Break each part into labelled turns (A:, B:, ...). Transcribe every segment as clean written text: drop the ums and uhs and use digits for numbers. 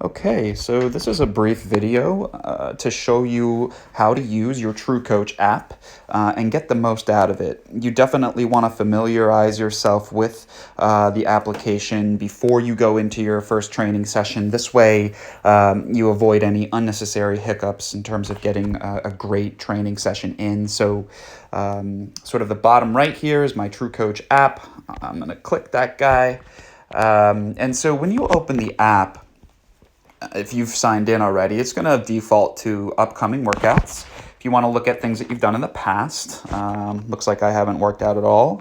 A: Okay, so this is a brief video to show you how to use your TrueCoach app and get the most out of it. You definitely want to familiarize yourself with the application before you go into your first training session. This way, you avoid any unnecessary hiccups in terms of getting a great training session in. So, sort of the bottom right here is my TrueCoach app. I'm going to click that guy. And so when you open the app, if you've signed in already, it's going to default to upcoming workouts. If you want to look at things that you've done in the past, looks like I haven't worked out at all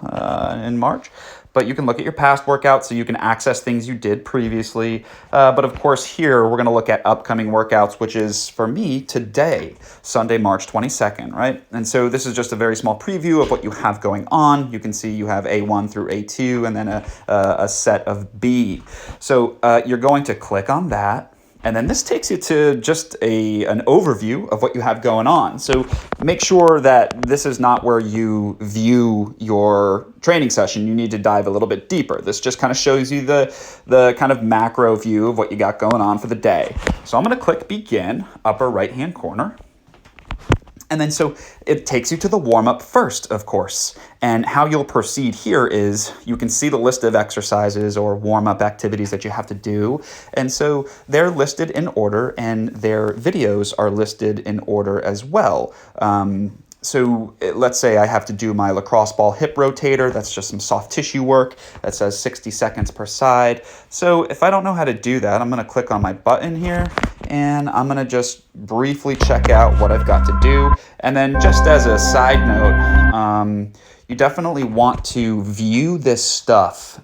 A: in March, but you can look at your past workouts so you can access things you did previously. But of course here, we're going to look at upcoming workouts, which is for me today, Sunday, March 22nd, right? And so this is just a very small preview of what you have going on. You can see you have A1 through A2 and then a set of B. So you're going to click on that. And then this takes you to just an overview of what you have going on. So make sure that this is not where you view your training session. You need to dive a little bit deeper. This just kind of shows you the kind of macro view of what you got going on for the day. So I'm going to click begin, upper right-hand corner. And then so it takes you to the warm-up first, of course. And how you'll proceed here is you can see the list of exercises or warm-up activities that you have to do. And so they're listed in order and their videos are listed in order as well. So let's say I have to do my lacrosse ball hip rotator. That's just some soft tissue work that says 60 seconds per side. So if I don't know how to do that, I'm going to click on my button here and I'm going to just briefly check out what I've got to do. And then just as a side note, you definitely want to view this stuff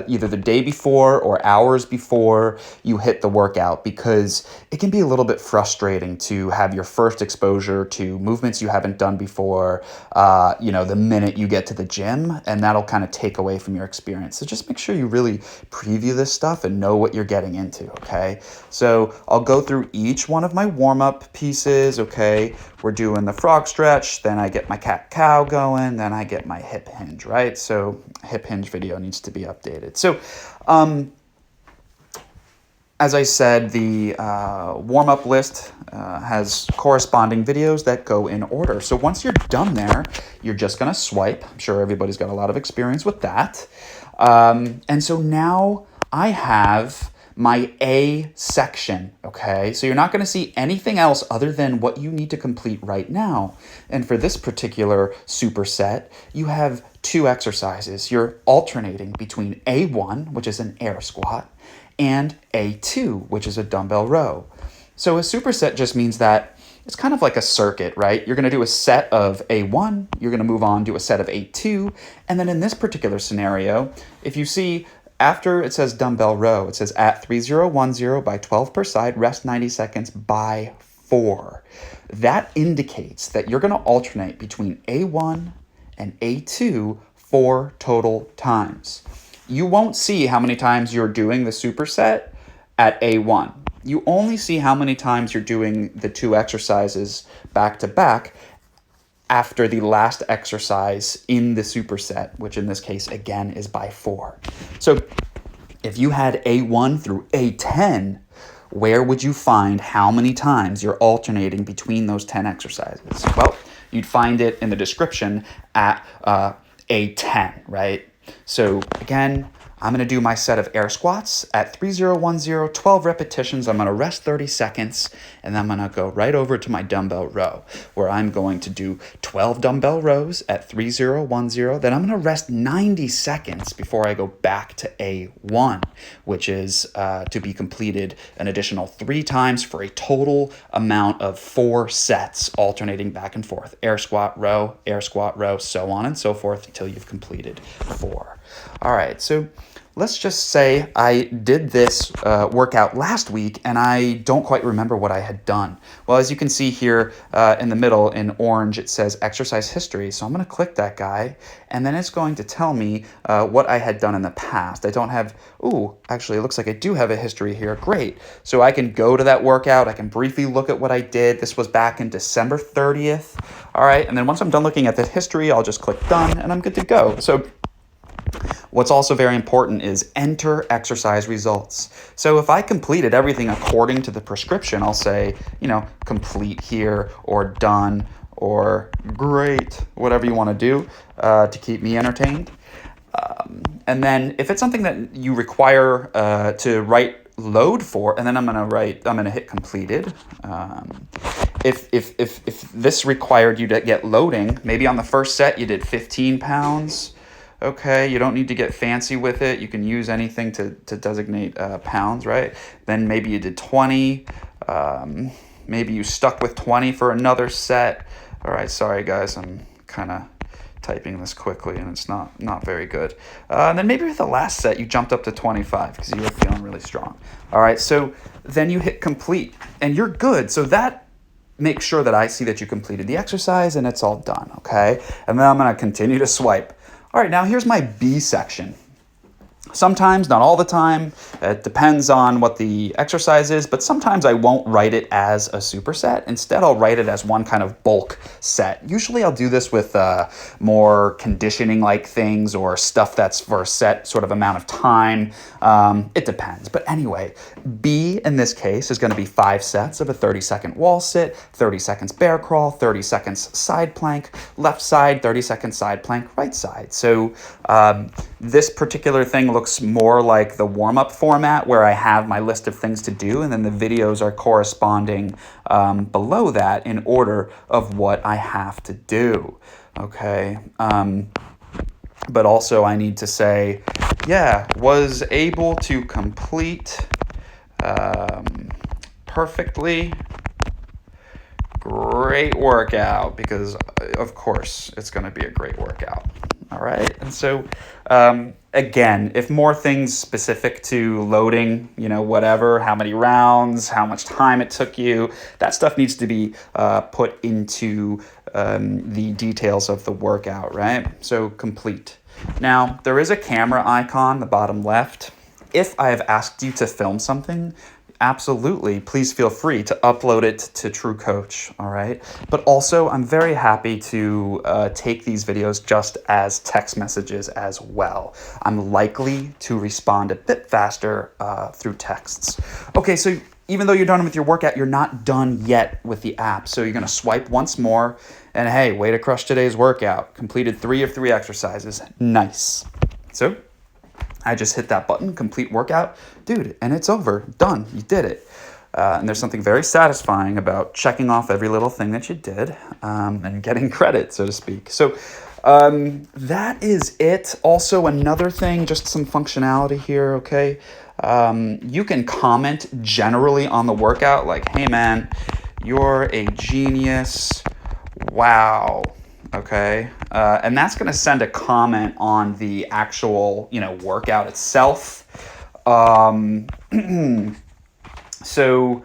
A: either the day before or hours before you hit the workout, because it can be a little bit frustrating to have your first exposure to movements you haven't done before, the minute you get to the gym, and that'll kind of take away from your experience. So just make sure you really preview this stuff and know what you're getting into, okay? So I'll go through each one of my warm-up pieces, okay? We're doing the frog stretch, then I get my cat-cow going, then I get my hip hinge, right? So hip hinge video needs to be updated. So as I said, the warm-up list has corresponding videos that go in order. So once you're done there, you're just going to swipe. I'm sure everybody's got a lot of experience with that. And so now I have my A section, okay? So you're not going to see anything else other than what you need to complete right now. And for this particular superset, you have two exercises. You're alternating between A1, which is an air squat, and A2, which is a dumbbell row. So a superset just means that it's kind of like a circuit, right? You're going to do a set of A1, you're going to move on to a set of A2, and then in this particular scenario, if you see after it says dumbbell row, it says at 3010 by 12 per side, rest 90 seconds by 4. That indicates that you're going to alternate between A1 and A2 4 total times. You won't see how many times you're doing the superset at A1. You only see how many times you're doing the two exercises back to back after the last exercise in the superset, which in this case, again, is by 4. So if you had A1 through A10, where would you find how many times you're alternating between those 10 exercises? Well, you'd find it in the description at A10, right? So again, I'm going to do my set of air squats at 3010, 12 repetitions. I'm going to rest 30 seconds, and then I'm going to go right over to my dumbbell row, where I'm going to do 12 dumbbell rows at 3010. Then I'm going to rest 90 seconds before I go back to A1, which is to be completed an additional 3 times for a total amount of 4 sets, alternating back and forth. Air squat, row, so on and so forth until you've completed 4. All right, so let's just say I did this workout last week and I don't quite remember what I had done. Well, as you can see here in the middle in orange, it says exercise history. So I'm going to click that guy and then it's going to tell me what I had done in the past. I don't have, actually it looks like I do have a history here. Great. So I can go to that workout. I can briefly look at what I did. This was back in December 30th. All right. And then once I'm done looking at the history, I'll just click done and I'm good to go. So What's also very important is enter exercise results. So if I completed everything according to the prescription, I'll say, complete here, or done, or great, whatever you want to do to keep me entertained. And then if it's something that you require to write load for, and then I'm gonna hit completed. If this required you to get loading, maybe on the first set you did 15 pounds. Okay, you don't need to get fancy with it. You can use anything to designate pounds, right? Then maybe you did 20. Maybe you stuck with 20 for another set. All right, sorry guys, I'm kind of typing this quickly and it's not very good. And then maybe with the last set you jumped up to 25 because you were feeling really strong. All right, so then you hit complete and you're good. So that makes sure that I see that you completed the exercise and it's all done, okay? And then I'm gonna continue to swipe. All right, now here's my B section. Sometimes, not all the time, it depends on what the exercise is, but sometimes I won't write it as a superset. Instead, I'll write it as one kind of bulk set. Usually I'll do this with more conditioning-like things or stuff that's for a set sort of amount of time. It depends. But anyway, B in this case is going to be 5 sets of a 30-second wall sit, 30 seconds bear crawl, 30 seconds side plank, left side, 30 seconds side plank, right side. So this particular thing looks more like the warm-up format where I have my list of things to do and then the videos are corresponding below that in order of what I have to do, okay? But also I need to say, was able to complete perfectly. Great workout, because of course it's going to be a great workout. All right. And so, again, if more things specific to loading, whatever, how many rounds, how much time it took you, that stuff needs to be put into the details of the workout, right? So complete. Now, there is a camera icon, the bottom left. If I have asked you to film something, absolutely, please feel free to upload it to TrueCoach, all right? But also, I'm very happy to take these videos just as text messages as well. I'm likely to respond a bit faster through texts. Okay, so even though you're done with your workout, you're not done yet with the app. So you're gonna swipe once more, and hey, way to crush today's workout. Completed 3 of 3 exercises. Nice. So I just hit that button, complete workout, dude, and it's over, done, you did it. And there's something very satisfying about checking off every little thing that you did and getting credit, so to speak. So that is it. Also, another thing, just some functionality here, okay? You can comment generally on the workout, like, hey man, you're a genius, wow. Okay, and that's going to send a comment on the actual, workout itself. So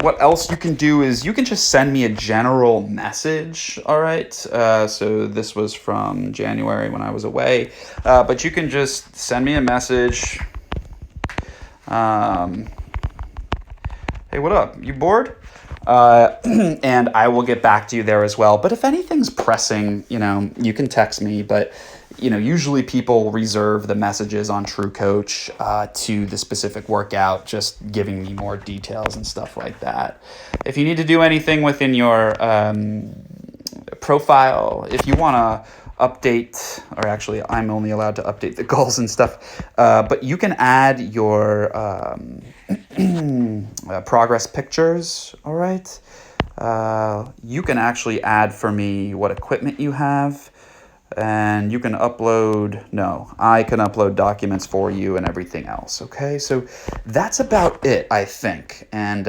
A: what else you can do is you can just send me a general message, all right? So this was from January when I was away, but you can just send me a message. Hey, what up? You bored? And I will get back to you there as well. But if anything's pressing, you can text me. But, usually people reserve the messages on TrueCoach to the specific workout, just giving me more details and stuff like that. If you need to do anything within your profile, if you want to update, or actually I'm only allowed to update the goals and stuff, but you can add your progress pictures, all right? You can actually add for me what equipment you have, and you can I can upload documents for you and everything else, okay? So that's about it, I think. And,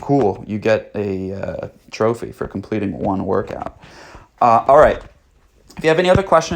A: cool, you get a trophy for completing one workout. All right, if you have any other questions,